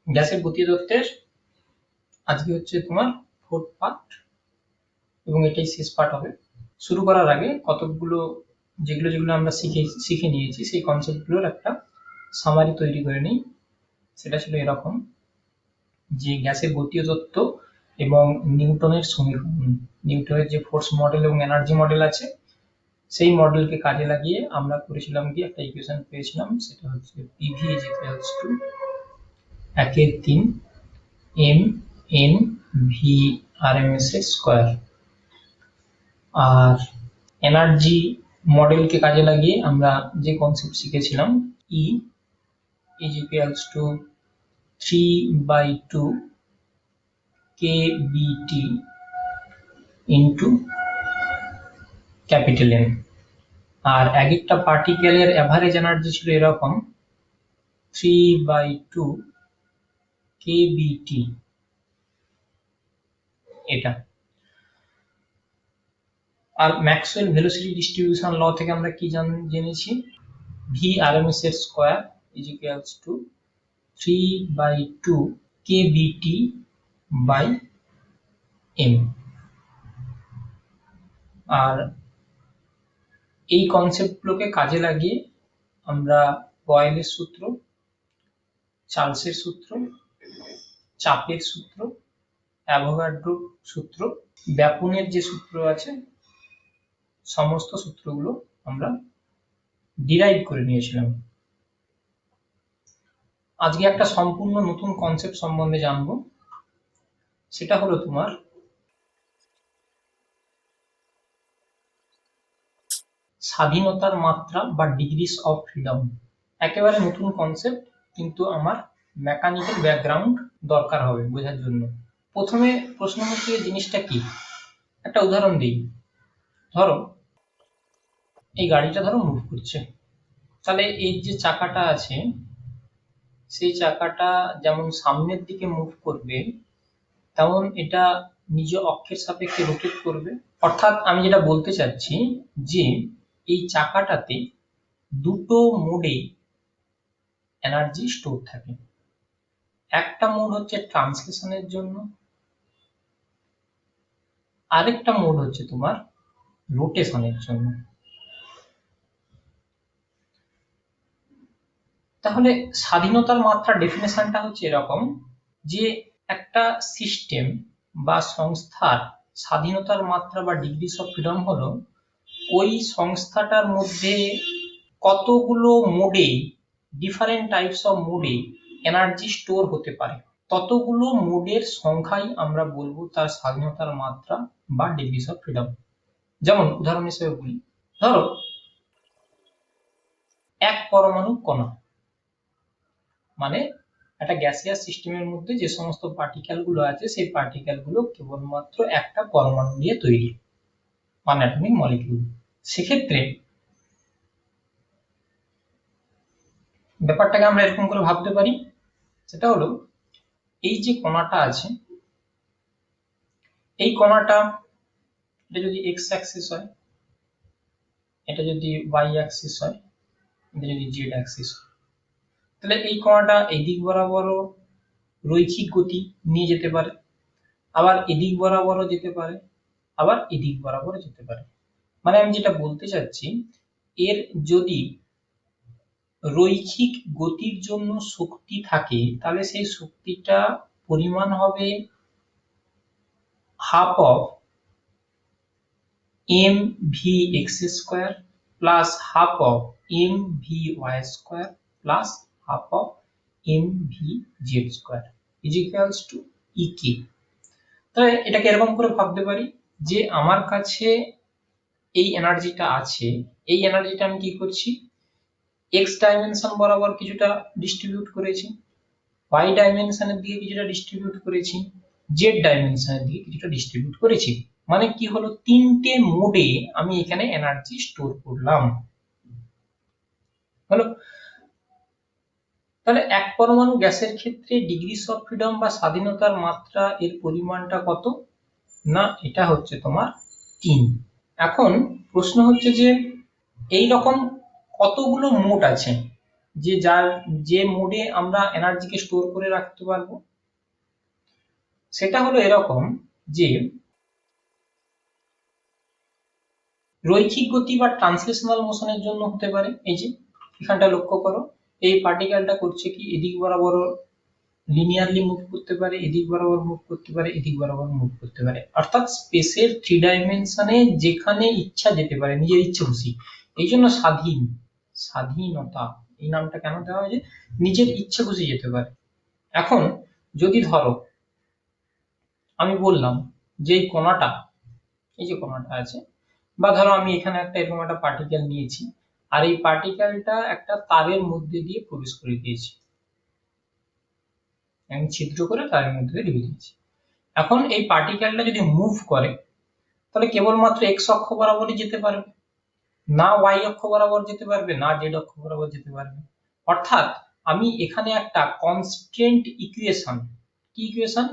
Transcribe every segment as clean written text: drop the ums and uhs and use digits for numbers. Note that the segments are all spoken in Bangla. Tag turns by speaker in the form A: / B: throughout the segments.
A: গ্যাসের গতীয় তত্ত্বের আজকে হচ্ছে তোমার 4th পার্ট এবং এটাই শেষ পার্ট হবে। শুরু করার আগে কতগুলো যেগুলো আমরা শিখে নিয়েছি সেই কনসেপ্টগুলোর একটা সামারি তৈরি করে নিই। সেটা ছিল এরকম যে গ্যাসের গতীয় তত্ত্ব এবং নিউটনের সমীকরণ, নিউটনের যে ফোর্স মডেল এবং এনার্জি মডেল আছে সেই মডেলকে কাজে লাগিয়ে আমরা করেছিলাম কি একটা ইকুয়েশন পেয়েছিলাম, সেটা হচ্ছে PV = 1/3 mNV/RMS²। আর এনার্জি মডেলকে কাজে লাগিয়ে আমরা যে কনসেপ্ট শিখেছিলাম E = 3/2 kBT into capital N। আর এক একটা পার্টিকেলের অ্যাভারেজ এনার্জি ছিল এরকম 3/2 kBT। এটা আর ম্যাক্সওয়েল ভেলোসিটি ডিস্ট্রিবিউশন ল থেকে আমরা কি জেনেছি, V/RMS² = 3/2 kBT/m। আর এই কনসেপ্টগুলোকে কাজে লাগিয়ে আমরা বয়েলের সূত্র, চার্লসের সূত্র, চাপের সূত্র, অ্যাভোগাড্রো সূত্র, ব্যাপনের যে সূত্র আছে সমস্ত সূত্রগুলো আমরা ডিরাইভ করে নিয়েছিলাম। আজকে একটা সম্পূর্ণ নতুন কনসেপ্ট সম্বন্ধে জানবো, সেটা হলো তোমার স্বাধীনতার মাত্রা বা ডিগ্রিস অফ ফ্রিডম। একেবারে নতুন কনসেপ্ট, কিন্তু আমার মেকানিক্যাল ব্যাকগ্রাউন্ড দরকার হবে বোঝার জন্য। প্রথমে প্রশ্ন হচ্ছে জিনিসটা কি, একটা উদাহরণ দিই। ধরো এই গাড়িটা মুভ করছে, তাহলে এই যে চাকাটা আছে সেই চাকাটা যেমন সামনের দিকে মুভ করবে তেমন এটা নিজ অক্ষের সাপেক্ষে রোটেট করবে। অর্থাৎ আমি যেটা বলতে চাচ্ছি যে এই চাকাটাতে দুটো মোডে এনার্জি স্টোর থাকে। একটা মোড হচ্ছে ট্রান্সলেশনের জন্য, আরেকটা মোড হচ্ছে তোমার রোটেশনের জন্য। তাহলে স্বাধীনতার মাত্রা ডেফিনেশনটা হচ্ছে এরকম যে একটা সিস্টেম বা সংস্থার স্বাধীনতার মাত্রা বা ডিগ্রিস অফ ফ্রিডম হলো ওই সংস্থাটার মধ্যে কতগুলো মোডে, ডিফারেন্ট টাইপস অফ মোডে এনার্জি স্টোর হতে পারে, ততগুলো মোডের সংখ্যাই আমরা বলবো তার স্বাধীনতার মাত্রা বা ডিগ্রিস অফ ফ্রিডম। যেমন উদাহরণ হিসেবে বলি, ধরো এক পরমাণু কণা, মানে একটা গ্যাসিয়াস সিস্টেমের মধ্যে যে সমস্ত পার্টিকেল গুলো আছে সেই পার্টিকেল গুলো কেবলমাত্র একটা পরমাণু দিয়ে তৈরি, ওয়ান অ্যাটমিক মলিকিউল। সেক্ষেত্রে ব্যাপারটাকে আমরা এরকম করে ভাবতে পারি, সেটা হলো এই যে কণাটা আছে, এই কণাটা এটা যদি এক্স অ্যাক্সিস হয়, এটা যদি ওয়াই অ্যাক্সিস হয়, এটা যদি জেড অ্যাক্সিস হয়, তাহলে এই কণাটা এই দিক বরাবরও রৈখিক গতি নিয়ে যেতে পারে, আবার এদিক বরাবরও যেতে পারে, আবার এদিক বরাবরও যেতে পারে। মানে আমি যেটা বলতে চাচ্ছি, এর যদি রৈখিক গতির জন্য শক্তি থাকে তাহলে সেই শক্তিটা পরিমাণ হবে half of mv(x²) plus half of mvy² plus half of mvz² equals to ek। তাহলে এটাকে এরকম করে ভাবতে পারি যে আমার কাছে এই এনার্জিটা আছে, এই এনার্জিটা আমি কি করছি, এক্স ডাইমেনশন বরাবর কিছুটা ডিস্ট্রিবিউট করেছি, ওয়াই ডাইমেনশনের দিকে কিছুটা ডিস্ট্রিবিউট করেছি, জেড ডাইমেনশনের দিকে কিছুটা ডিস্ট্রিবিউট করেছি। মানে কি হলো, তিনটে মোডে আমি এখানে এনার্জি স্টোর করলাম। হলো, তাহলে এক পরমাণু গ্যাসের ক্ষেত্রে ডিগ্রিস অফ ফ্রিডম বা স্বাধীনতার মাত্রা এর পরিমাণটা কত, না এটা হচ্ছে তোমার 3। এখন প্রশ্ন হচ্ছে যে এই রকম কতগুলো মোড আছে, যে মোডে আমরা এনার্জিকে স্টোর করে রাখতে পারবো সেটা হলো এরকম যে রৈখিক গতি বা ট্রান্সলেশনাল মোশনের জন্য হতে পারে। এই যে এখানটা লক্ষ্য করো, এই পার্টিকেলটা করছে কি এদিক বরাবর লিনিয়ারলি মুভ করতে পারে, এদিক বরাবর মুভ করতে পারে, এদিক বরাবর মুভ করতে পারে, অর্থাৎ স্পেসের 3 ডাইমেনশনে যেখানে ইচ্ছা যেতে পারে নিজের ইচ্ছে খুশি। এই জন্য স্বাধীনতা এই নামটা কেন দেওয়া হয়েছে, নিজের ইচ্ছে খুশি যেতে পারে। এখন যদি ধরো আমি বললাম যে এই কণাটা, এই যে কণাটা আছে, বা ধরো আমি এখানে একটা এরকম একটা পার্টিকেল নিয়েছি আর এই পার্টিকেলটা একটা তারের মধ্যে দিয়ে প্রবেশ করে দিয়েছি, আমি ছিদ্র করে তারের মধ্যে দিয়ে ঢুকে দিয়েছি। এখন এই পার্টিকেলটা যদি মুভ করে তাহলে কেবলমাত্র এক্স অক্ষ বরাবরই যেতে পারবে, না ওয়াই অক্ষ বরাবর যেতে পারবে, না জেড অক্ষ বরাবর যেতে পারবে। অর্থাৎ আমি এখানে একটা কনস্ট্যান্ট ইকুয়েশন, কি ইকুয়েশন,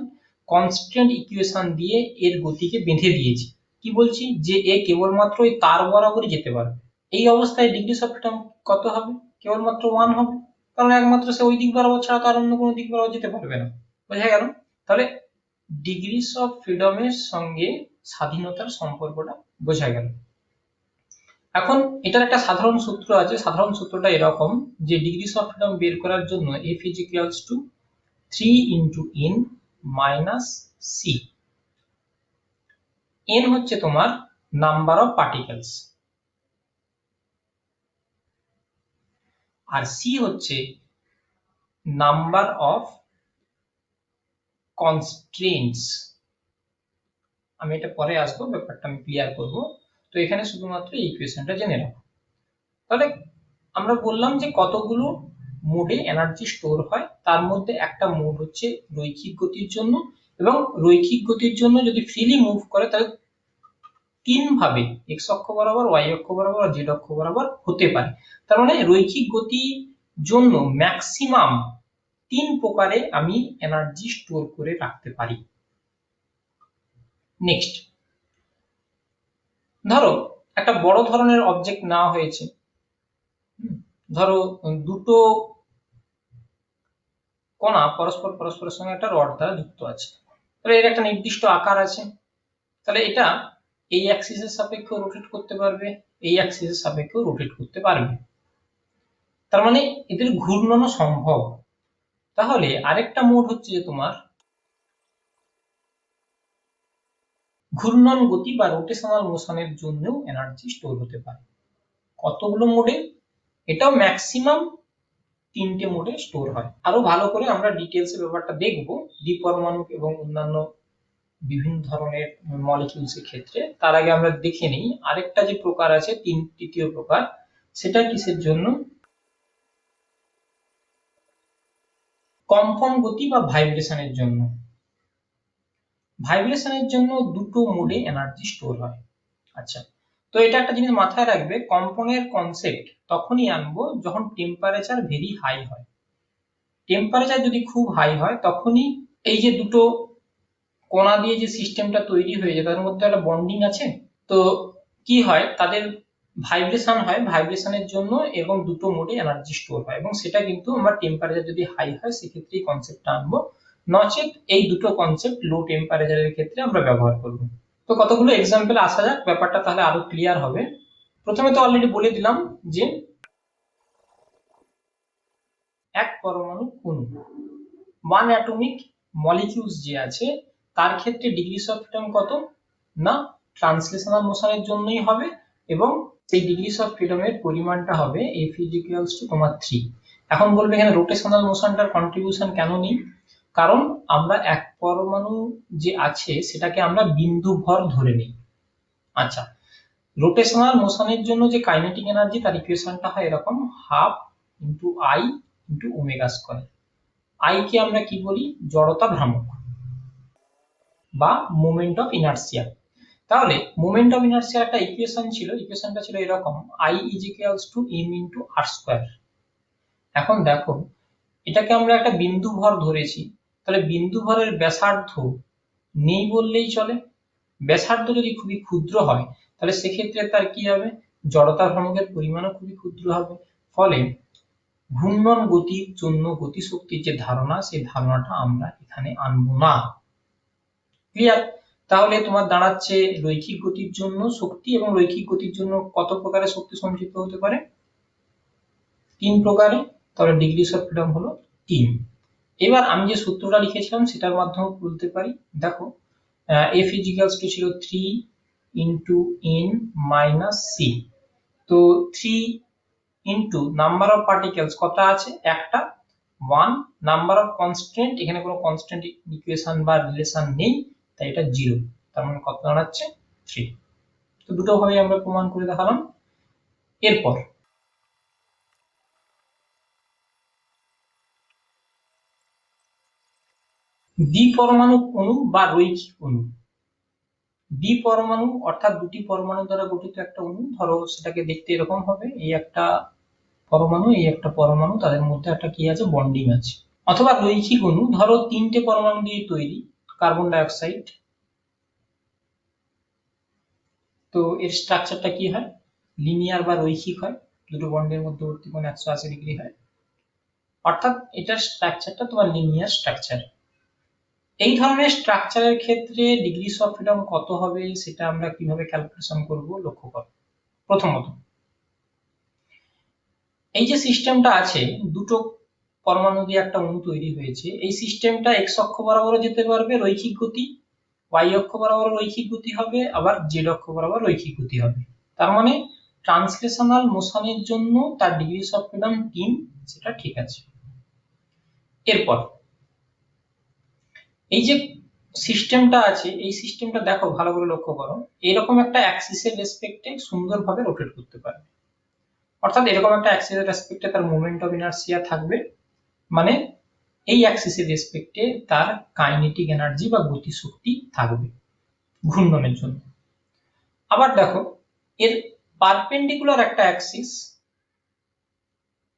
A: কনস্ট্যান্ট ইকুয়েশন দিয়ে এর গতিকে বেঁধে দিয়েছি। কি বলছি, যে এ কেবলমাত্র ওই তার বরাবরই যেতে পারবে। এই অবস্থায় ডিগ্রিস অফ ফ্রিডম কত হবে, কেবলমাত্র 1 হবে, কারণ একমাত্র সে ওই দিক বরাবর ছাড়া তার অন্য কোনো দিক বরাবর যেতে পারবে না। বোঝা গেল? তাহলে ডিগ্রিস অফ ফ্রিডমের সঙ্গে স্বাধীনতার সম্পর্কটা বোঝা গেল। এখন এটার একটা সাধারণ সূত্র আছে, সাধারণ সূত্রটা এরকম যে ডিগ্রিস অফ ফ্রিডম বের করার জন্য F is equals to 3 into n minus c। n হচ্ছে তোমার number of particles R c হচ্ছে নাম্বার অফ কনস্ট্রেন্টস। আমি এটা পরে আসবো, ব্যাপারটা আমি ক্লিয়ার করব। তো এখানে শুধুমাত্র এই ইকুয়েশনটা জেনে রাখো। তাহলে আমরা বললাম যে কতগুলো মোডে এনার্জি স্টোর হয়, তার মধ্যে একটা মোড হচ্ছে রৈখিক গতির জন্য, এবং রৈখিক গতির জন্য যদি ফ্রিলি মুভ করে তাহলে 3 ভাবে এক্স অক্ষ বরাবর, ওয়াই অক্ষ বরাবর আর জেড অক্ষ বরাবর হতে পারে। তার মানে রৈখিক গতির জন্য ম্যাক্সিমাম 3 প্রকারে আমি এনার্জি স্টোর করে রাখতে পারি। নেক্সট, ধরো একটা বড় ধরনের অবজেক্ট নেওয়া হয়েছে, ধরো দুটো কণা পরস্পরের সঙ্গে একটা রড দ্বারা যুক্ত আছে, তাহলে এর একটা নির্দিষ্ট আকার আছে, তাহলে এটা এই অ্যাক্সিসের সাপেক্ষে রোটেট করতে পারবে, এই অ্যাক্সিসের সাপেক্ষে রোটেট করতে পারবে, তার মানে এদের ঘূর্ণনও সম্ভব। তাহলে আরেকটা মোড হচ্ছে যে তোমার ঘূর্ণন গতি বা রোটেশনাল মোশনের জন্যও এনার্জি স্টোর হতে পারে। কতগুলো মোডে, এটাও ম্যাক্সিমাম 3টে মোডে স্টোর হয়। আরো ভালো করে আমরা ডিটেলসে ব্যাপারটা দেখবো দ্বিপরমাণু এবং অন্যান্য বিভিন্ন ধরনের মলিকিউলস এর ক্ষেত্রে। তার আগে আমরা দেখে নিই আরেকটা যে প্রকার আছে, তৃতীয় প্রকার, সেটা কিসের জন্য, কম্পন গতি বা ভাইব্রেশনের জন্য। ভাইব্রেশনের জন্য দুটো মোডে এনার্জি স্টোর হয়। আচ্ছা, তো এটা একটা জিনিস মাথায় রাখবে, কম্পনের কনসেপ্ট তখনই আনবো যখন টেম্পারেচার ভেরি হাই হয়। টেম্পারেচার যদি খুব হাই হয় তখনই এই যে দুটো কণা দিয়ে যে সিস্টেমটা তৈরি হয়ে যায় তার মধ্যে একটা বন্ডিং আছে, তো কি হয় তাদের ভাইব্রেশন হয়, ভাইব্রেশনের জন্য এরকম দুটো মোডে এনার্জি স্টোর হয়, এবং সেটা কিন্তু আমরা টেম্পারেচার যদি হাই হয় সেক্ষেত্রে এই কনসেপ্টটা আনবো, নচেত এই দুটো কনসেপ্ট লো টেম্পারেচারের ক্ষেত্রে আমরা ব্যবহার করব। তো কতগুলো এক্সাম্পল আসা যাক, ব্যাপারটা তাহলে আরো ক্লিয়ার হবে। প্রথমে তো অলরেডি বলে দিলাম যে এক পরমাণু অণু, 1 অ্যাটমিক মলিকিউলস যে আছে তার ক্ষেত্রে ডিগ্রিস অফ ফ্রিডম কত না ট্রান্সলেশনাল মোশনের জন্যই হবে, এবং সেই ডিগ্রিস অফ ফ্রিডমের পরিমাণটা হবে F is equals to তোমার 3। এখন বলবে এখানে রোটেশনাল মোশনটার কন্ট্রিবিউশন কেন নেই, কারণ আমরা এক পরমাণু যে আছে সেটাকে আমরা বিন্দু ভর ধরে নিই। আচ্ছা, রোটেশনাল মোশনের জন্য যে কাইনেটিক এনার্জি তার ইকুয়েশনটা হয় এরকম, half into I into omega square. I কে আমরা কি বলি, জড়তা ভ্রামক বা মোমেন্ট অফ ইনার্সিয়া। তাহলে মোমেন্ট অফ ইনার্সিয়ার একটা ইকুয়েশন ছিল, ইকুয়েশনটা ছিল এরকম, I is equals to m into r square। এখন দেখো এটাকে আমরা একটা বিন্দু ভর ধরেছি, তাহলে বিন্দু ভরের ব্যাসার্ধ নেই বললেই চলে। ব্যাসার্ধ যদি খুবই ক্ষুদ্র হয় তাহলে সেক্ষেত্রে তার কি হবে, জড়তা ভ্রামকের পরিমাণও খুবই ক্ষুদ্র হবে, ফলে ঘূর্ণন গতির জন্য গতিশক্তির যে ধারণা, সেই ধারণাটা আমরা এখানে আনবো না। ক্লিয়ার? তাহলে তোমার দাঁড়াচ্ছে রৈখিক গতির জন্য শক্তি, এবং রৈখিক গতির জন্য কত প্রকারের শক্তি সঞ্চিত হতে পারে? 3 প্রকারে। তাহলে ডিগ্রিস অফ ফ্রিডম হলো 3। এবার আমি যে সূত্রটা লিখেছিলাম সেটার মাধ্যমে বলতে পারি। দেখো, F ছিল 3 ইন্টু n মাইনাস c। তো 3 ইন্টু নাম্বার অফ পার্টিকেলস কত আছে? একটা, 1। নাম্বার অফ কনস্ট্যান্ট, এখানে কোনো কনস্ট্যান্ট ইকুয়েশন বা রিলেশন নেই, তাই এটা 0। তার মানে কত দাঁড়াচ্ছে? 3। তো দুটো ভাবে আমরা প্রমাণ করে দেখালাম। এরপর দ্বিপরমাণু অণু বা রৈখিক অণু। দ্বিপরমাণু অর্থাৎ দুটি পরমাণু দ্বারা গঠিত একটা অণু। ধরো সেটাকে দেখতে এরকম হবে, এই একটা পরমাণু, এই একটা পরমাণু, তাদের মধ্যে একটা কি আছে? বন্ডিং আছে। অথবা রৈখিক অণু, ধরো 3টে পরমাণু দিয়ে তৈরি, কার্বন ডাই অক্সাইড। তো এর স্ট্রাকচারটা কি হয়? লিনিয়ার বা রৈখিক হয়, দুটো বন্ডের মধ্যবর্তী কোণ 180 ডিগ্রি হয়, অর্থাৎ এটার স্ট্রাকচারটা তোমার লিনিয়ার স্ট্রাকচার। এই ধরনের স্ট্রাকচারের ক্ষেত্রে ডিগ্রিস অফ ফ্রিডম কত হবে সেটা আমরা কিভাবে ক্যালকুলেশন করব লক্ষ্য করো। প্রথমত, এই যে সিস্টেমটা আছে, দুটো পরমাণু দিয়ে একটা অণু তৈরি হয়েছে, এই সিস্টেমটা এক্স অক্ষ বরাবর যেতে পারবে রৈখিক গতি, ওয়াই অক্ষ বরাবর রৈখিক গতি হবে, আবার জেড অক্ষ বরাবর রৈখিক গতি হবে। তার মানে ট্রান্সলেশনাল মোশনের জন্য তার ডিগ্রিস অফ ফ্রিডম 3, সেটা ঠিক আছে। এরপর এই যে সিস্টেমটা আছে, এই সিস্টেমটা দেখো ভালো করে লক্ষ্য করো, এরকম একটা অ্যাক্সিসের রেসপেক্টে সুন্দরভাবে রোটেট করতে পারবে। অর্থাৎ এরকম একটা অ্যাক্সিসের রেসপেক্টে তার মোমেন্ট অফ ইনারশিয়া থাকবে, মানে এই অ্যাক্সিসের রেসপেক্টে তার কাইনেটিক এনার্জি বা গতি শক্তি থাকবে ঘূর্ণনের জন্য। আবার দেখো, এর পারপেন্ডিকুলার একটা অ্যাক্সিস,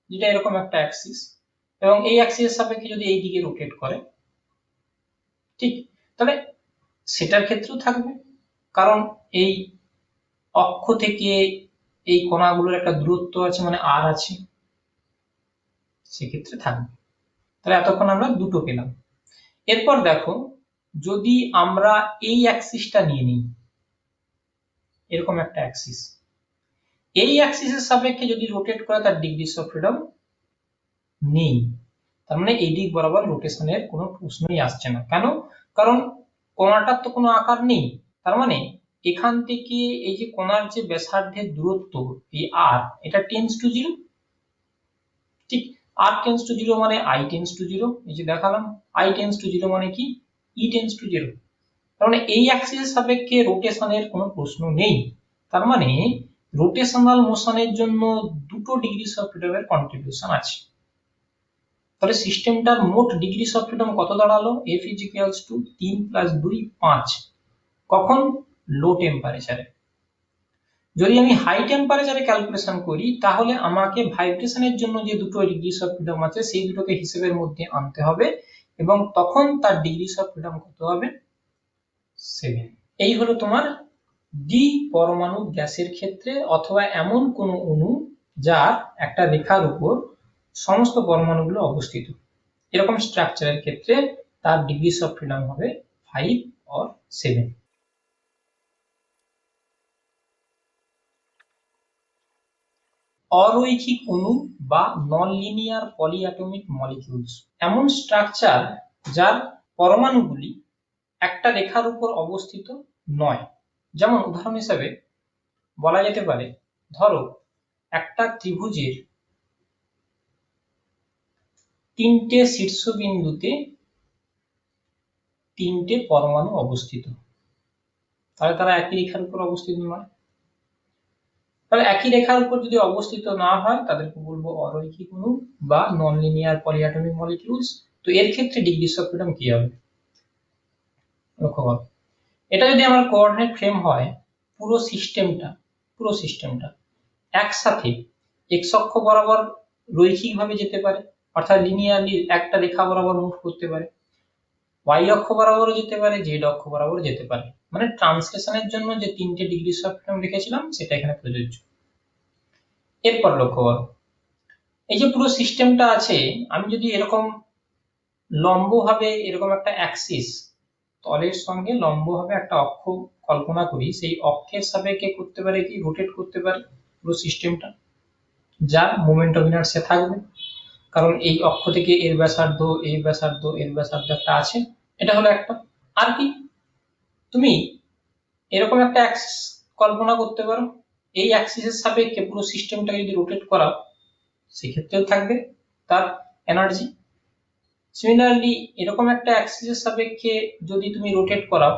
A: যেটা এরকম একটা অ্যাক্সিস, এবং এই অ্যাক্সিসের সাপেক্ষে যদি এই দিকে রোটেট করে, ঠিক, তাহলে সেটার ক্ষেত্রেও থাকবে, কারণ এই অক্ষ থেকে এই কণাগুলোর একটা দূরত্ব আছে, মানে আর আছে, সেক্ষেত্রে থাকবে। তাহলে এতক্ষণ আমরা দুটো পেলাম। এরপর দেখো, যদি আমরা এই অ্যাক্সিসটা নিয়ে নিই, এরকম একটা অ্যাক্সিস, এই অ্যাক্সিসের সাপেক্ষে যদি রোটেট করে, তার ডিগ্রিস অফ ফ্রিডম নেই। তার মানে এই দিক বরাবর রোটেশনের কোনো প্রশ্নই আসছে না। কেন? কারণ কণাটার তো কোনো আকার নেই। তার মানে এখান থেকে এই যে কণার যে ব্যাসার্ধের দূরত্ব, এই আর, এটা টেন্স টু 0, ঠিক। আর টেন্স টু 0 মানে আই টেন্স টু 0, এই যে দেখালাম, আই টেন্স টু 0 মানে কি? ই টেন্স টু 0। তার মানে এই অ্যাক্সিসের সাপেক্ষে রোটেশনের কোনো প্রশ্ন নেই। তার মানে রোটেশনাল মোশনের জন্য দুটো ডিগ্রিস অফ ফ্রিডমের কন্ট্রিবিউশন আছে। তাহলে সিস্টেমটার মোট ডিগ্রিস অফ ফ্রিডম কত দাঁড়ালো? F = 3 + 2 5। কখন? লো টেম্পারেচারে। যদি আমি হাই টেম্পারেচারে ক্যালকুলেশন করি, তাহলে আমাকে ভাইব্রেশনের জন্য যে দুটো ডিগ্রিস অফ ফ্রিডম আছে সেই দুটোকে হিসেবের মধ্যে আনতে হবে, এবং তখন তার ডিগ্রিস অফ ফ্রিডম কত হবে? 7। এই হলো তোমার দ্বি পরমাণু গ্যাসের ক্ষেত্রে, অথবা এমন কোন অণু যার একটা রেখার উপর সমস্ত পরমাণুগুলো অবস্থিত, এরকম স্ট্রাকচারের ক্ষেত্রে তার ডিগ্রিস অফ ফ্রিডম হবে 5 or 7। অরৈখিক অণু বা নন লিনিয়ার পলিঅ্যাটমিক মলিকিউলস এমন স্ট্রাকচার যার পরমাণুগুলি একটা রেখার উপর অবস্থিত নয়। যেমন উদাহরণ হিসেবে বলা যেতে পারে, ধরো একটা ত্রিভুজের 3টে শীর্ষবিন্দুতে 3টে পরমাণু অবস্থিত, তাহলে তারা একই রেখার উপর অবস্থিত নয়। তাহলে একই রেখার উপর যদি অবস্থিত না হয়, তাদেরকে বলবো অরৈখিক অণু বা নন লিনিয়ার পলিঅ্যাটমিক মলিকিউলস। তো এর ক্ষেত্রে ডিগ্রিস অফ ফ্রিডম কি হবে লক্ষ্য করো। এটা যদি আমার কোঅর্ডিনেট ফ্রেম হয়, পুরো সিস্টেমটা একসাথে এক্স অক্ষ বরাবর রৈখিকভাবে যেতে পারে, অর্থাৎ লিনিয়ারলি একটা রেখা বরাবর মুভ করতে পারে, ওয়াই অক্ষ বরাবরও যেতে পারে, জেড অক্ষ বরাবর যেতে পারে। মানে ট্রান্সলেশনের জন্য যে 3টে ডিগ্রিস অফ ফ্রিডম লিখেছিলাম সেটা এখানে প্রযোজ্য। এরপর লক্ষ্য করো, এই যে পুরো সিস্টেমটা আছে, আমি যদি এরকম লম্বভাবে এরকম একটা অ্যাক্সিস, তলের সঙ্গে লম্বভাবে একটা অক্ষ কল্পনা করি, সেই অক্ষের সাপেক্ষে করতে পারে কি, রোটেট করতে পারে পুরো সিস্টেমটা, যার মোমেন্ট অফ ইনার্সিয়া থাকবে, কারণ এই অক্ষ থেকে এর ব্যাসার্ধ, এর ব্যাসার্ধ, এর ব্যাসার্ধ একটা আছে। এটা হলো একটা। আর কি, তুমি এরকম একটা অ্যাক্সিস কল্পনা করতে পারো, এই অ্যাক্সিসের সাপেক্ষে পুরো সিস্টেমটাকে যদি রোটেট করাও, সেক্ষেত্রেও থাকবে তার এনার্জি। সিমিলারলি এরকম একটা অ্যাক্সিসের সাপেক্ষে যদি তুমি রোটেট করাও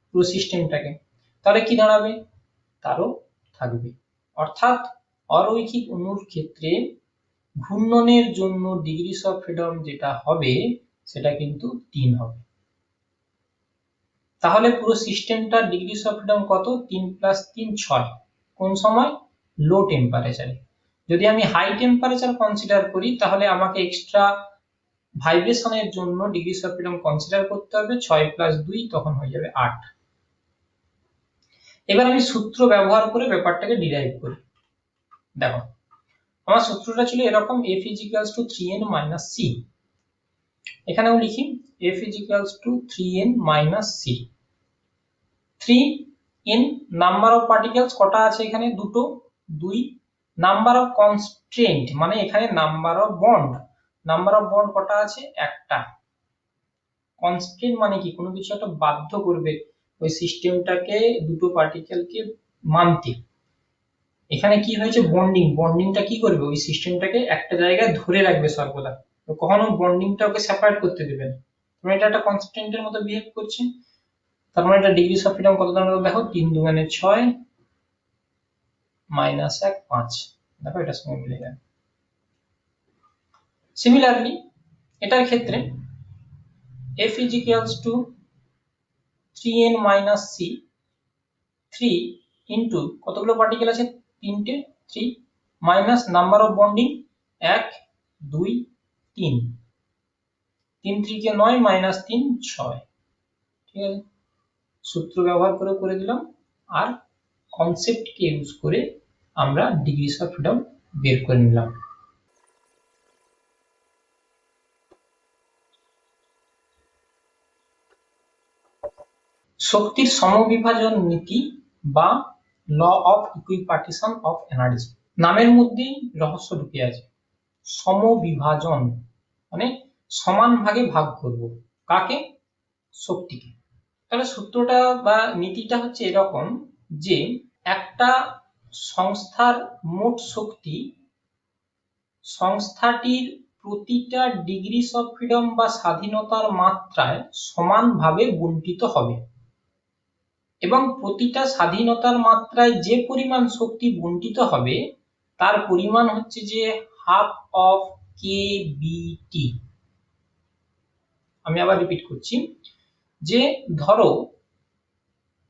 A: পুরো সিস্টেমটাকে, তাহলে কি দাঁড়াবে, তারও থাকবে। অর্থাৎ অরৈখিক অণুর ক্ষেত্রে ঘূর্ণনের জন্য ডিগ্রিস অফ ফ্রিডম যেটা হবে সেটা কিন্তু 3 হবে। তাহলে পুরো সিস্টেমটার ডিগ্রিস অফ ফ্রিডম কত, 3 + 3 6। কোন সময়, লো টেম্পারেচারে। যদি আমি হাই টেম্পারেচার কনসিডার করি, তাহলে আমাকে এক্সট্রা ভাইব্রেশনের জন্য ডিগ্রিস অফ ফ্রিডম কনসিডার করতে হবে, 6 + 2 তখন হয়ে যাবে 8। এবার আমি সূত্র ব্যবহার করে ব্যাপারটাকে ডিরাইভ করি। দেখো, আমার সূত্রটা ছিল এরকম, F = 3n - c। এখানেও লিখি F = 3n - c। 3n number of particles কটা আছে এখানে, দুটো, 2। নাম্বার অফ কনস্ট্রেন্ট মানে এখানে নাম্বার অফ বন্ড কটা আছে, একটা। কনস্ট্রেন্ট মানে কি, কোনো কিছু একটা বাধ্য করবে ওই সিস্টেমটাকে, দুটো পার্টিকেলকে মানতে। এখানে কি হয়েছে, বন্ডিংটা কি করবে, ওই সিস্টেমটাকে একটা জায়গায় ধরে রাখবে সর্বদা, তো কখনো বন্ডিংটা ওকে সেপারেট করতে দেবে না। মানে এটা একটা কনস্ট্যান্টের মতো বিহেভ করছে। তার মানে এটা ডিগ্রিস অফ ফ্রিডম কত দাঁড়ালো, দেখো 3 × 2 = 6 - 1 5। দেখো এটার সঙ্গে মিলে গেল। সিমিলারলি এটার ক্ষেত্রে F = 3n - c, 3 ইনটু কতগুলো পার্টিকেল আছে, তিনটে, 3 মাইনাস নাম্বার অফ বন্ডিং 1 2 3, 3 3 কে 9 - 3 6। ঠিক আছে, সূত্র ব্যবহার করে দিলাম, আর কনসেপ্ট কে ইউজ করে আমরা ডিগ্রিস অফ ফ্রিডম বের করে নিলাম। শক্তির সমবিভাজন নীতি বা ল অফ ইকুইপার্টিশন অফ এনার্জি, নামের মধ্যেই রহস্য ঢুকে আছে। সমবিভাজন মানে সমান ভাগে ভাগ করব, কাকে, শক্তিকে। তাহলে সূত্রটা বা নীতিটা হচ্ছে এরকম যে একটা সংস্থার মোট শক্তি সংস্থাটির প্রতিটা ডিগ্রিস অফ ফ্রিডম বা স্বাধীনতার মাত্রায় সমানভাবে বণ্টিত হবে, এবং প্রতিটা স্বাধীনতার মাত্রায় যে পরিমাণ শক্তি বণ্টিত হবে তার পরিমাণ হচ্ছে যে হাফ অফ kBT। আমি আবার রিপিট করছি, যে ধরো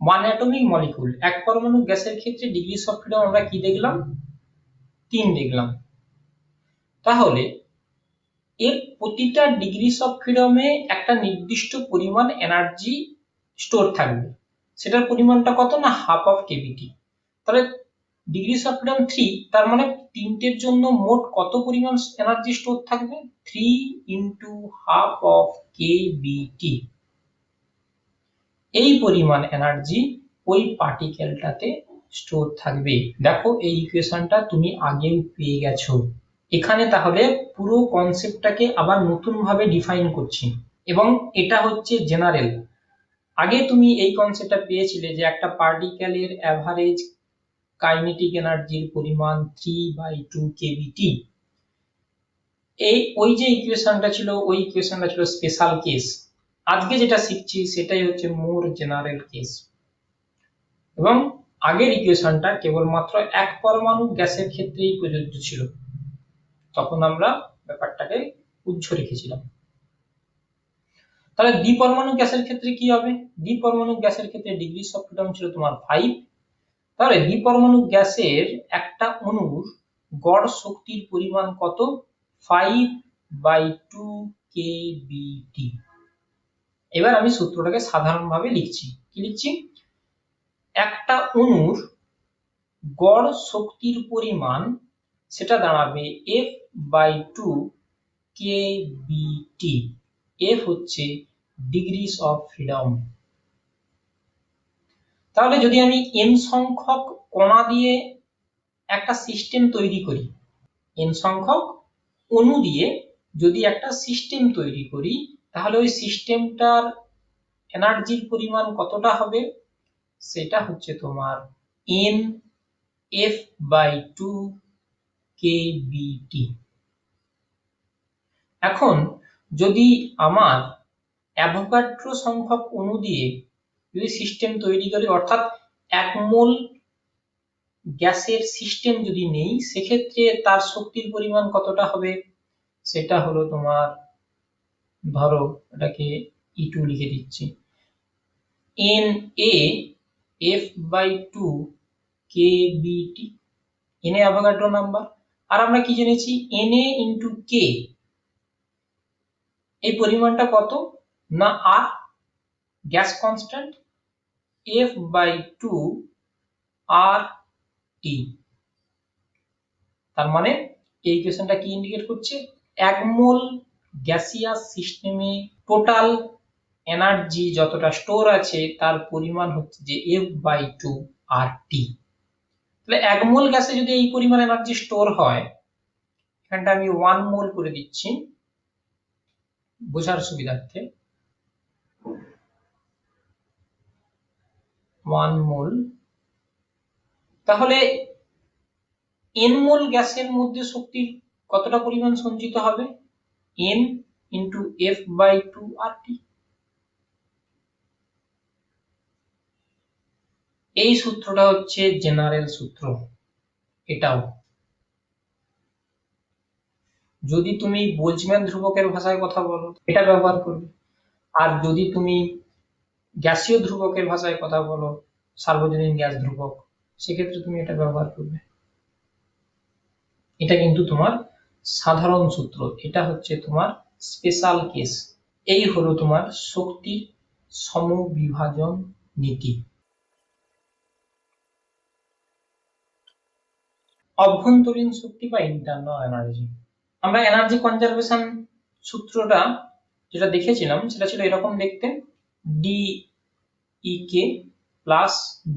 A: 1 অ্যাটমিক মলিকিউল, এক পরমাণু গ্যাসের ক্ষেত্রে ডিগ্রিস অফ ফ্রিডম আমরা কি দেখলাম, 3 দেখলাম। তাহলে এর প্রতিটা ডিগ্রিস অফ ফ্রিডমে একটা নির্দিষ্ট পরিমাণ এনার্জি স্টোর থাকবে, সেটার পরিমাণটা কত না, হাফ অফ kBT। তাহলে ডিগ্রিস অফ ফ্রিডম 3, তার মানে তিনটের জন্য মোট কত পরিমাণ এনার্জি স্টোর থাকবে, 3 × হাফ অফ kBT। এই পরিমাণ এনার্জি ওই পার্টিকেলটাতে স্টোর থাকবে। দেখো এই ইকুয়েশনটা তুমি আগেও পেয়ে গেছো। এখানে তাহলে পুরো কনসেপ্টটাকে আবার নতুন ভাবে ডিফাইন করছি, এবং এটা হচ্ছে জেনারেল। আগে তুমি এই কনসেপ্টটা পেয়েছিলে যে একটা পার্টিকেলের অ্যাভারেজ কাইনেটিক এনার্জির পরিমাণ 3/2 kBT। ওই যে ইকুয়েশনটা ছিল, ওই ইকুয়েশনটা ছিল স্পেশাল কেস। আজকে যেটা শিখছি সেটাই হচ্ছে মোর জেনারেল কেস। এবং আগের ইকুয়েশনটা কেবলমাত্র এক পরমাণু গ্যাসের ক্ষেত্রেই প্রযোজ্য ছিল, তখন আমরা ব্যাপারটাকে উজ্জ্ব রেখেছিলাম। তাহলে দ্বিপরমাণু গ্যাসের ক্ষেত্রে কি হবে, দ্বিপরমাণু গ্যাসের ক্ষেত্রে ডিগ্রিস অফ ফ্রিডম ছিল তোমার 5। তাহলে দ্বিপরমাণু গ্যাসের একটা অণুর গড় শক্তির পরিমাণ কত, 5/2 kBT। এবার আমি সূত্রটাকে সাধারণভাবে লিখছি, কি লিখছি, একটা অণুর গড় শক্তির পরিমাণ সেটা দাঁড়াবে F/2 kBT। F হচ্ছে ডিগ্রিজ অফ ফ্রিডম। তাহলে যদি আমি n সংখ্যক কণা দিয়ে একটা সিস্টেম তৈরি করি, n সংখ্যক অণু দিয়ে যদি একটা সিস্টেম তৈরি করি, তাহলে ওই সিস্টেমটার এনার্জির পরিমাণ কতটা হবে? সেটা হচ্ছে তোমার n F/2 kBT। এখন যদি আমার অ্যাভোগাড্রো সংখ্যক অণু দিয়ে যদি সিস্টেম তৈরি করি, অর্থাৎ 1 মোল গ্যাসের সিস্টেম যদি নেই, সেক্ষেত্রে তার শক্তির পরিমাণ কতটা হবে? সেটা হলো তোমার, ধরো এটাকে E2 লিখে দিচ্ছি, Na F/2 kBT। Na Avogadro number. আর আমরা কি জেনেছি? Na into K, এই পরিমাণটা কত না আর গ্যাস কনস্ট্যান্ট F/2 RT। তার মানে এই ইকুয়েশনটা কি ইন্ডিকেট করছে? 1 মোল গ্যাসিয়াস সিস্টেমে টোটাল এনার্জি যতটা স্টোর আছে তার পরিমাণ হচ্ছে যে F/2 RT। তাহলে 1 মোল গ্যাসে যদি এই পরিমাণ এনার্জি স্টোর হয়, এখানটা আমি 1 মোল করে দিচ্ছি বোঝার সুবিধার্থে, 1 মোল। তাহলে n মোল গ্যাসের মধ্যে শক্তির কতটা পরিমাণ সঞ্চিত হবে? n into F/2 RT। এই সূত্রটা হচ্ছে জেনারেল সূত্র। এটাও যদি তুমি বোলজম্যান ধ্রুবকের ভাষায় কথা বলো, এটা ব্যবহার করবে। আর যদি তুমি গ্যাসীয় ধ্রুবকের ভাষায় কথা বলো, সার্বজনীন গ্যাস ধ্রুবক, সেক্ষেত্রে তুমি এটা ব্যবহার করবে। এটা কিন্তু তোমার সাধারণ সূত্র, এটা হচ্ছে তোমার স্পেশাল কেস। এই হলো তোমার শক্তির সমবিভাজন নীতি। অভ্যন্তরীণ শক্তি বা ইন্টারনাল এনার্জি। আমরা এনার্জি কনজারভেশন সূত্রটা যেটা দেখেছিলাম সেটা ছিল এরকম দেখতে, DEK plus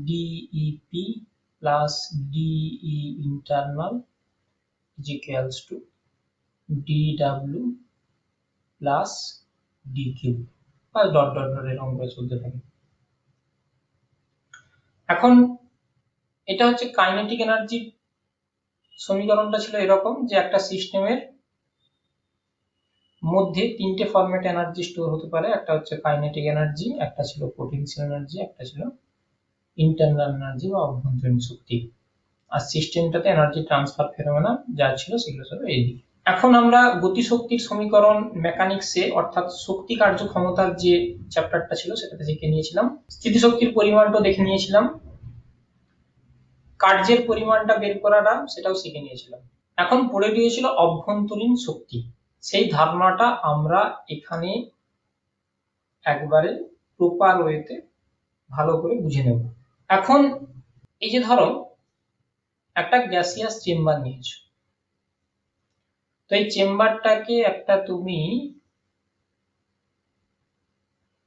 A: DEP plus DE internal is equals to DW plus DQ আর ডট ডট ডট এরকম করে চলতে থাকে। এখন এটা হচ্ছে কাইনেটিক এনার্জি সমীকরণটা ছিল এরকম যে একটা সিস্টেমের মধ্যে তিনটে ফরম্যাটে এনার্জি স্টোর হতে পারে, একটা হচ্ছে কাইনেটিক এনার্জি, একটা ছিল পোটেনশিয়াল এনার্জি, একটা ছিল ইন্টারনাল এনার্জি বা অভ্যন্তরীণ শক্তি। আর সিস্টেমটাতে এনার্জি ট্রান্সফার ফেনোমেনা যা ছিল সেগুলো সব এই দিকে। এখন আমরা গতিশক্তির সমীকরণ মেকানিক্সে অর্থাৎ শক্তি কার্য ক্ষমতার যে চ্যাপ্টারটা ছিল সেটাতে শিখে নিয়েছিলাম, স্থিতিশক্তির পরিমাণটা দেখে নিয়েছিলাম, কার্যের পরিমাণটা বের করাটা সেটাও শিখে নিয়েছিলাম। এখন পড়ে গিয়েছিল অভ্যন্তরীণ শক্তি। সেই ধারণাটা আমরা এখানে একবারে প্রপার ওয়েতে ভালো করে বুঝে নেব। এখন এই যে ধরো একটা গ্যাসিয়াস চেম্বার নিয়েছো, তো এই চেম্বারটাকে একটা তুমি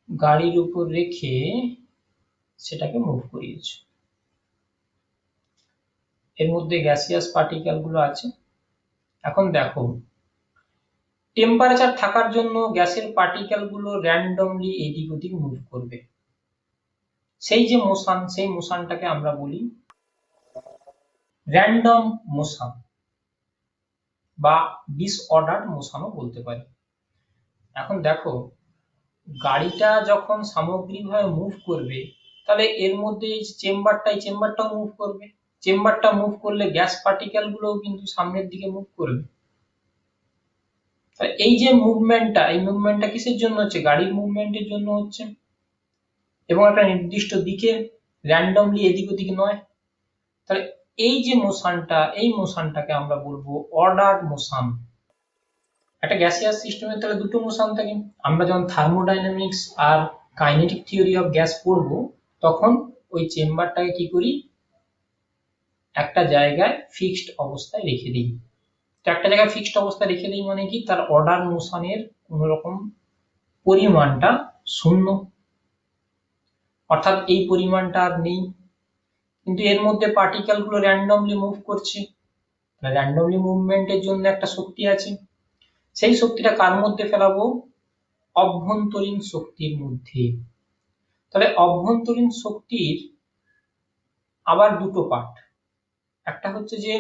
A: গাড়ির উপর রেখে সেটাকে মুভ করিয়েছো। এর মধ্যে গ্যাসিয়াস পার্টিকেল গুলো আছে। এখন দেখো টেম্পারেচার থাকার জন্য গ্যাসের পার্টিকেল গুলো র্যান্ডমলি এদিক ওদিক মুভ করবে। সেই যে মোশন, সেই মোশনটাকে আমরা বলি র্যান্ডম মোশন বা ডিসঅর্ডারড মোশনও বলতে পারি। এখন দেখো গাড়িটা যখন সামগ্রিকভাবে মুভ করবে, তাহলে এর মধ্যে এই চেম্বারটাও মুভ করবে। চেম্বারটা মুভ করলে গ্যাস পার্টিকেল গুলোও কিন্তু সামনের দিকে মুভ করবে। এই যে মুভমেন্টটা, এই মুভমেন্টটা কিসের জন্য হচ্ছে? গাড়ির মুভমেন্টের জন্য হচ্ছে, এবং একটা নির্দিষ্ট দিকে, র্যান্ডমলি এদিক ওদিক নয়। তাহলে এই যে মোশনটা, এই মোশনটাকে আমরা বলবো অর্ডার্ড মোশন। একটা গ্যাসিয়াস সিস্টেমের তাহলে দুটো মোশন থাকে। আমরা যখন থার্মোডাইনামিক্স আর কাইনেটিক থিওরি অফ গ্যাস পড়বো, তখন ওই চেম্বারটাকে কি করি, একটা জায়গায় ফিক্সড অবস্থায় রেখে দিই। তো একটা জায়গায় ফিক্সড অবস্থায় রেখে দিই মানে কি, তার অর্ডার মোশনের কোন রকম পরিমাণটা শূন্য, অর্থাৎ এই পরিমাণটা আর নেই। কিন্তু এর মধ্যে পার্টিকেল গুলো র্যান্ডমলি মুভ করছে, র্যান্ডমলি মুভমেন্টের জন্য একটা শক্তি আছে। সেই শক্তিটা কার মধ্যে ফেলাবো? অভ্যন্তরীণ শক্তির মধ্যে। তাহলে অভ্যন্তরীণ শক্তির আবার দুটো পার্ট, একটা হচ্ছে যে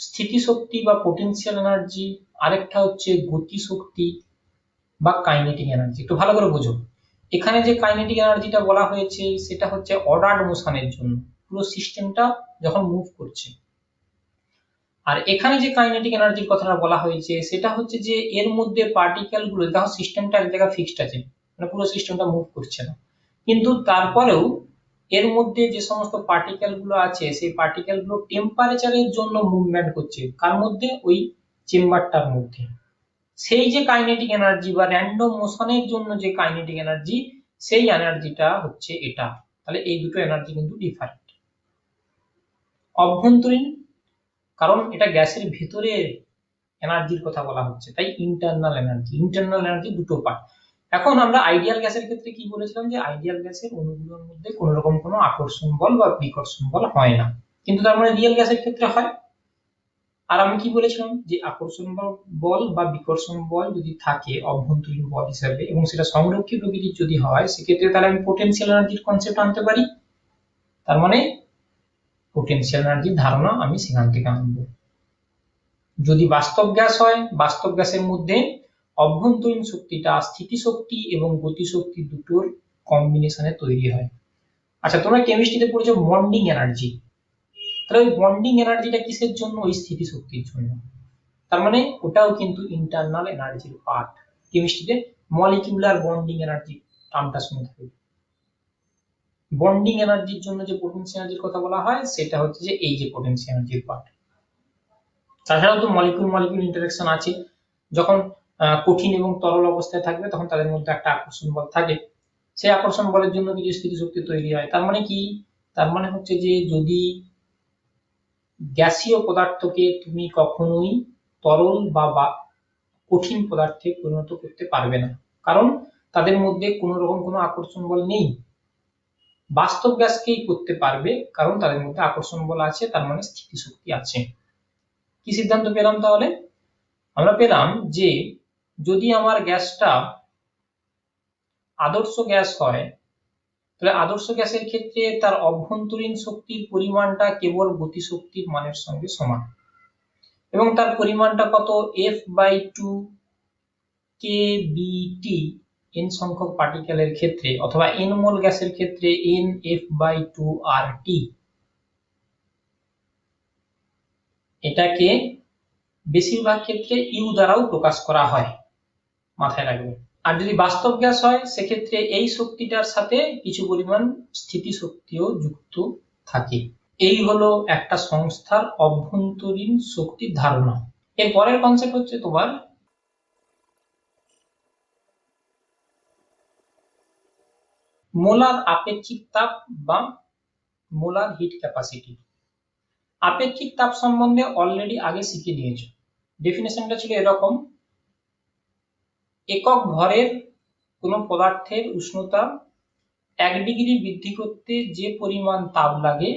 A: স্থিতিশক্তি বা পোটেনশিয়াল এনার্জি, আরেকটা হচ্ছে গতি শক্তি বা কাইনেটিক এনার্জি। একটু ভালো করে বোঝো, এখানে যে কাইনেটিক এনার্জিটা বলা হয়েছে সেটা হচ্ছে অর্ডার্ড মোশনের জন্য, পুরো সিস্টেমটা যখন মুভ করছে। আর এখানে যে কাইনেটিক এনার্জির কথাটা বলা হয়েছে সেটা হচ্ছে যে এর মধ্যে পার্টিকেল গুলো, দেখো সিস্টেমটা এক জায়গায় ফিক্সড আছে, মানে পুরো সিস্টেমটা মুভ করছে না, কিন্তু তারপরেও এর মধ্যে যে সমস্ত পার্টিকেল গুলো আছে সেই পার্টিকেল গুলো টেম্পারেচারের জন্য মুভমেন্ট করছে, কার মধ্যে? ওই চেম্বারটার মধ্যে। সেই যে কাইনেটিক এনার্জি বা র্যান্ডম মোশনের জন্য যে কাইনেটিক এনার্জি, সেই এনার্জিটা হচ্ছে এটা। তাহলে এই দুটো এনার্জি কিন্তু ডিফারেন্ট। অভ্যন্তরীণ, কারণ এটা গ্যাসের ভিতরে এনার্জির কথা বলা হচ্ছে, তাই ইন্টারনাল এনার্জি। ইন্টারনাল এনার্জি দুটো পার্ট। এখন আমরা আইডিয়াল গ্যাসের ক্ষেত্রে কি বলেছিলাম, যে আইডিয়াল গ্যাসের অণুগুলোর মধ্যে কোনো রকম কোনো আকর্ষণ বল বা বিকর্ষণ বল হয় না, কিন্তু তার মানে রিয়েল গ্যাসের ক্ষেত্রে হয়। আর আমি কি বলেছিলাম, যে আকর্ষণ বল বা বিকর্ষণ বল যদি থাকে অভ্যন্তরীণ বল হিসাবে এবং সেটা সংরক্ষিত প্রকৃতির যদি হয়, সেক্ষেত্রে তাহলে আমি পোটেনশিয়াল এনার্জির কনসেপ্ট আনতে পারি। তার মানে পোটেনশিয়াল এনার্জির ধারণা আমি সেখান থেকে আনবো। যদি বাস্তব গ্যাস হয়, বাস্তব গ্যাসের মধ্যে অভ্যন্তরীণ শক্তিটা স্থিতিশক্তি এবং গতিশক্তি দুটোর কম্বিনেশনে তৈরি হয়। আচ্ছা, তোমরা কেমিস্ট্রিতে পড়েছো বন্ডিং এনার্জি, তাহলে ওই বন্ডিং এনার্জিটা কিসের জন্য? ওই স্থিতিশক্তির জন্য। তার মানে ওটাও কিন্তু ইন্টারনাল এনার্জির পার্ট। কেমিস্ট্রিতে মলিকিউলার বন্ডিং এনার্জি টার্মটা শুনে থাকবে। বন্ডিং এনার্জির জন্য যে পোটেনশিয়াল এনার্জির কথা বলা হয় সেটা হচ্ছে যে এই যে পোটেনশিয়াল এনার্জির পার্ট। তাছাড়াও তো মলিকিউল মলিকিউল ইন্টারঅ্যাকশন আছে, যখন কঠিন এবং তরল অবস্থায় থাকবে তখন তাদের মধ্যে একটা আকর্ষণ বল থাকে, সেই আকর্ষণ বলের জন্য কিছু স্থিতিশক্তি তৈরি হয়। তার মানে কি? তার মানে হচ্ছে যে যদি গ্যাসীয় পদার্থকে তুমি কখনোই তরল বা কঠিন পদার্থে পরিণত করতে পারবে না, কারণ তাদের মধ্যে কোনো রকম কোনো আকর্ষণ বল নেই। বাস্তব গ্যাসকেই করতে পারবে, কারণ তাদের মধ্যে আকর্ষণ বল আছে, তার মানে স্থিতিশক্তি আছে। কি সিদ্ধান্ত পেলাম তাহলে? আমরা পেলাম যে যদি আমার গ্যাসটা আদর্শ গ্যাস হয়, তাহলে আদর্শ গ্যাসের ক্ষেত্রে তার অভ্যন্তরীণ শক্তির পরিমাণটা কেবল গতিশক্তির মানের সঙ্গে সমান, এবং তার পরিমাণটা কত? F/2 kBT n সংখ্যক পার্টিকেলের ক্ষেত্রে, অথবা n মোল গ্যাসের ক্ষেত্রে NF/2 RT। এটাকে বেশিরভাগ ক্ষেত্রে ইউ দ্বারাও প্রকাশ করা হয়, মাথায় রাখবে। আর যদি বাস্তব গ্যাস হয় সেক্ষেত্রে এই শক্তিটার সাথে কিছু পরিমাণ স্থিতি শক্তিও যুক্ত থাকে। এই হলো একটা সংস্থার অভ্যন্তরীণ শক্তির ধারণা। এর পরের কনসেপ্ট হচ্ছে তোমার মোলার আপেক্ষিক তাপ বা মোলার হিট ক্যাপাসিটি। আপেক্ষিক তাপ সম্বন্ধে অলরেডি আগে শিখে নিয়েছো। ডেফিনেশনটা ছিল এরকম: একক ভরের কোনো পদার্থের উষ্ণতা 1 ডিগ্রি বৃদ্ধি করতে যে পরিমাণ তাপ লাগে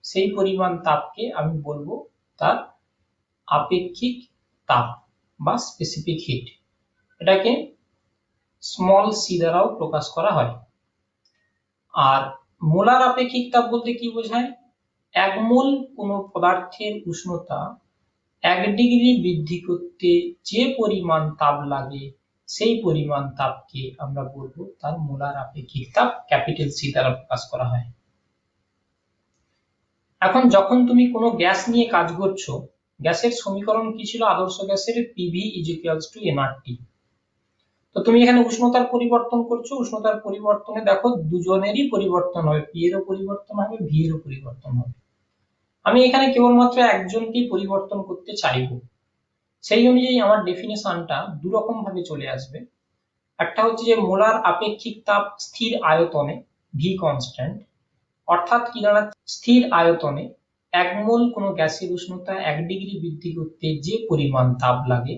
A: সেই পরিমাণ তাপকে আমি বলবো তার আপেক্ষিক তাপ বা স্পেসিফিক হিট। এটাকে স্মল সি দ্বারাও প্রকাশ করা হয়। আর মোলার আপেক্ষিক তাপ বলতে কি বোঝায়? 1 মোল কোনো পদার্থের উষ্ণতা 1 ডিগ্রি বৃদ্ধি করতে যে পরিমাণ তাপ লাগে সেই পরিমাণ তাপকে আমরা বলবো তার মোলার আপেক্ষিক তাপ, ক্যাপিটাল সি দ্বারা প্রকাশ করা হয়। এখন যখন তুমি কোনো গ্যাস নিয়ে কাজ করছো, গ্যাসের সমীকরণ কি ছিল? আদর্শ গ্যাসের PV = nRT। তো তুমি এখানে উষ্ণতার পরিবর্তন করছো, উষ্ণতার পরিবর্তনে দেখো দুজনেরই পরিবর্তন হবে, P এরও পরিবর্তন হবে, V এরও পরিবর্তন হবে। আমি এখানে কেবলমাত্র একজনকেই পরিবর্তন করতে চাইবো, সেই অনুযায়ী আমার ডেফিনেশনটা দু রকম ভাবে চলে আসবে। একটা হচ্ছে যে মোলার আপেক্ষিক তাপ স্থির আয়তনে V কনস্ট্যান্ট, অর্থাৎ কি দাঁড়াচ্ছে, স্থির আয়তনে 1 মোল কোনো গ্যাসের উষ্ণতা 1 ডিগ্রি বৃদ্ধি করতে যে পরিমাণ তাপ লাগে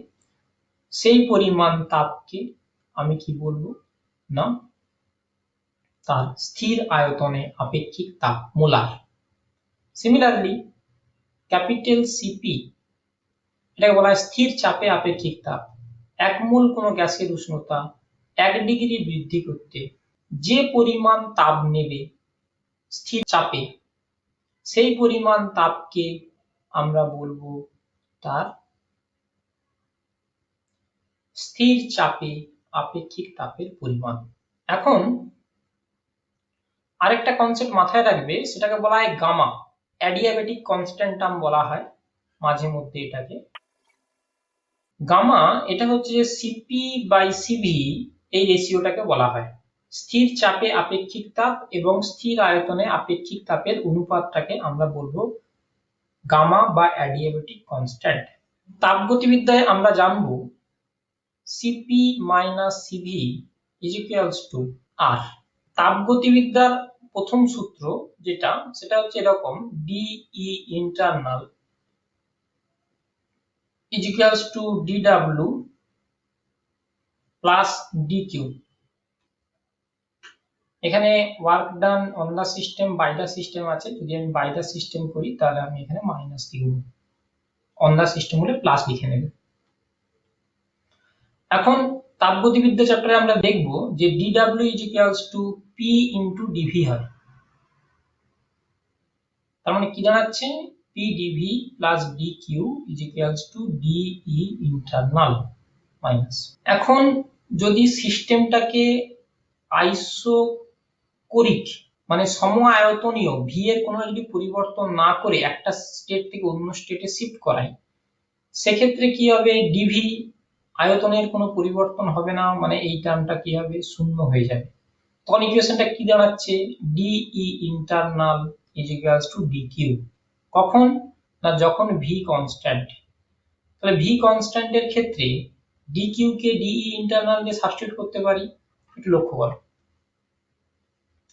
A: সেই পরিমাণ তাপকে আমি কি বলবো না তার স্থির আয়তনে আপেক্ষিক তাপ, মোলার। সিমিলারলি ক্যাপিটাল সিপি, এটাকে বলা হয় স্থির চাপে আপেক্ষিক তাপ। 1 মোল কোনো গ্যাসের উষ্ণতা 1 ডিগ্রি বৃদ্ধি করতে যে পরিমাণ তাপ নেবে স্থির চাপে, সেই পরিমাণ তাপকে আমরা বলবো তার স্থির চাপে আপেক্ষিক তাপের পরিমাণ। এখন আরেকটা কনসেপ্ট মাথায় রাখবে, সেটাকে বলা হয় গামা, অ্যাডিয়াবেটিক কনস্ট্যান্টাম বলা হয় মাঝে মধ্যে এটাকে। গামা এটা হচ্ছে যে সিপি বাই সিভি, এই রেশিওটাকে বলা হয় স্থির চাপে আপেক্ষিক তাপ এবং স্থির আয়তনে আপেক্ষিক তাপের অনুপাতটাকে আমরা বলবো গামা বা অ্যাডিয়াবেটিক কনস্ট্যান্ট। তাপগতিবিদ্যায় আমরা জানবো CP minus CV is equals to R. তাপগতিবিদ্যার প্রথম সূত্র যেটা, সেটা হচ্ছে এরকম, DE internal is equals to dw plus dq। এখানে work done on the system by the system আছে, যদি আমি বাই দা সিস্টেম করি তাহলে আমি এখানে মাইনাস লিখব, অন দা সিস্টেম হলে প্লাস লিখে নেব। এখন তাপগতিবিদ্যা চ্যাপ্টারে আমরা দেখব যে dw is equals to p into dv হয়। তার মানে কি দাঁড়াচ্ছে, p dv plus dq is equals to de internal minus. এখন যদি সিস্টেমটাকে আইসোকোরিক মানে সম আয়তনীয় ভি এর কোনো যদি পরিবর্তন না করে একটা স্টেট থেকে অন্য স্টেটে শিফট করাই, সেক্ষেত্রে কি হবে, ডিভি আয়তনের কোনো পরিবর্তন হবে না, মানে এই টার্মটা কি হবে, শূন্য হয়ে যাবে। তখন ইকুয়েশনটা কি দাঁড়াচ্ছে, DE internal is equals to DQ. কখন না, যখন ভি কনস্ট্যান্ট। তাহলে ভি কনস্ট্যান্টের ক্ষেত্রে ডিকিউ কে ডিই ইন্টারনাল দিয়ে সাবস্টিটিউট করতে পারি, একটু লক্ষ্য করো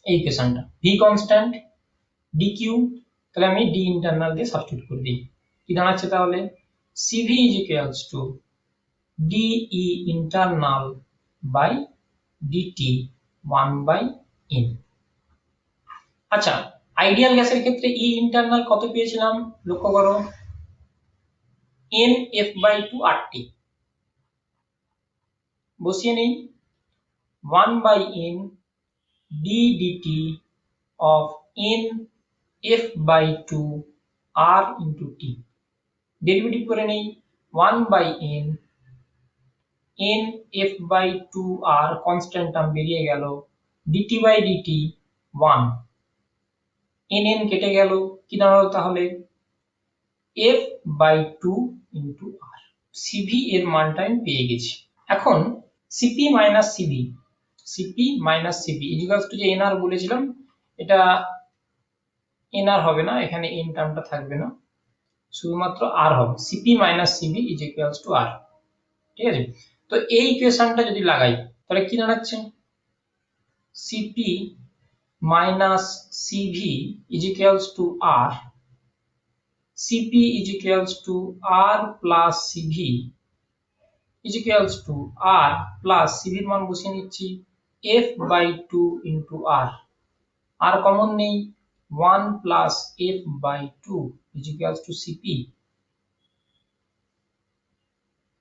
A: এই ইকুয়েশনটা, ভি কনস্ট্যান্ট ডিকিউ, তাহলে আমি ডি ইন্টারনাল দিয়ে সাবস্টিটিউট করে দিই, কি দাঁড়াচ্ছে তাহলে CV is equals to DE internal by DT 1/n। আচ্ছা, আইডিয়াল গ্যাসের ক্ষেত্রে ই ইন্টারনাল কত পেয়েছিলাম, লক্ষ্য করো, nf/2 RT। বসিয়ে নেই 1/n d dt of nf/2 r into t। Derivative করে নেই 1/n nf/2 r, constant term বেরিয়ে গেল, dt/dt 1, nn কেটে গেল, কি দাঁড়ালো তাহলে f/2 into r। cv এর মানটা আমি পেয়ে গেছি। এখন cp minus cv, cp minus cv is equals to যে nr বলেছিলাম, এটা nr হবে না, এখানে n টার্মটা থাকবে না, শুধুমাত্র r হবে, cp minus cv is equals to r। ঠিক আছে, তো এই ইকুয়েশনটা যদি লাগাই তাহলে কি দাঁড়াচ্ছে, cp minus cv is equals to r, cp is equals to r plus cv is equals to r plus cv এর মান বসিয়ে নিচ্ছি f/2 into r, আর কমন নেই, 1 plus f/2 is equals to cp।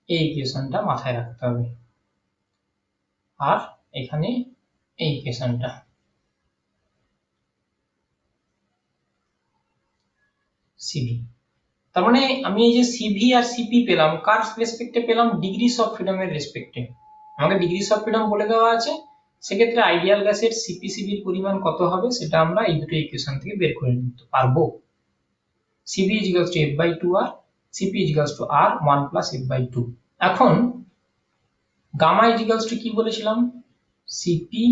A: এই ইকুয়েশনটা মাথায় রাখতে হবে, আর এখানে এই ইকুয়েশনটা cv। তার মানে আমি এই যে সিভি আর সিপি পেলাম, কার রেসপেক্টে পেলাম, ডিগ্রিস অফ ফ্রিডমের রেসপেক্টে। আমাকে ডিগ্রিস অফ ফ্রিডম বলে দেওয়া আছে, সেক্ষেত্রে আইডিয়াল গ্যাসের সিপি সিভির পরিমাণ কত হবে সেটা আমরা এই দুটো ইকুয়েশন থেকে বের করে নিতে পারবো। CV is equals two f/2 r, CP is equals two r 1 plus f/2। এখন গামা ইজ ইকুয়ালস টু কি বলেছিলাম, সিপি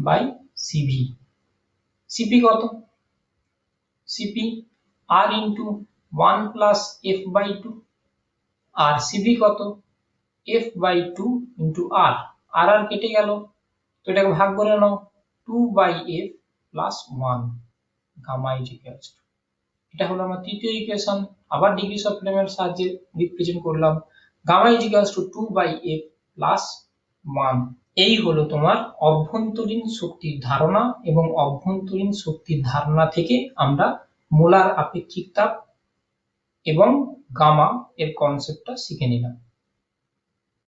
A: বাই সিভি। সিপি কত, CP r into 1 plus f/2, আর সিভি কত, f/2 ইন্টু r, আর আর কেটে গেল, তো এটাকে ভাগ করে নাও 2/f plus 1 gamma is equals to, এটা হলো আমার তৃতীয় ইকুয়েশন। আবার ডিগ্রিস অফ ফ্রিডমের সাহায্যে রিপ্রেজেন্ট করলাম, gamma is equals to 2/f plus 1। এই হলো তোমার অভ্যন্তরীণ শক্তির ধারণা, এবং অভ্যন্তরীণ শক্তির ধারণা থেকে আমরা মোলার আপেক্ষিক তাপ এবং গামা এর কনসেপ্টটা শিখে নিলাম।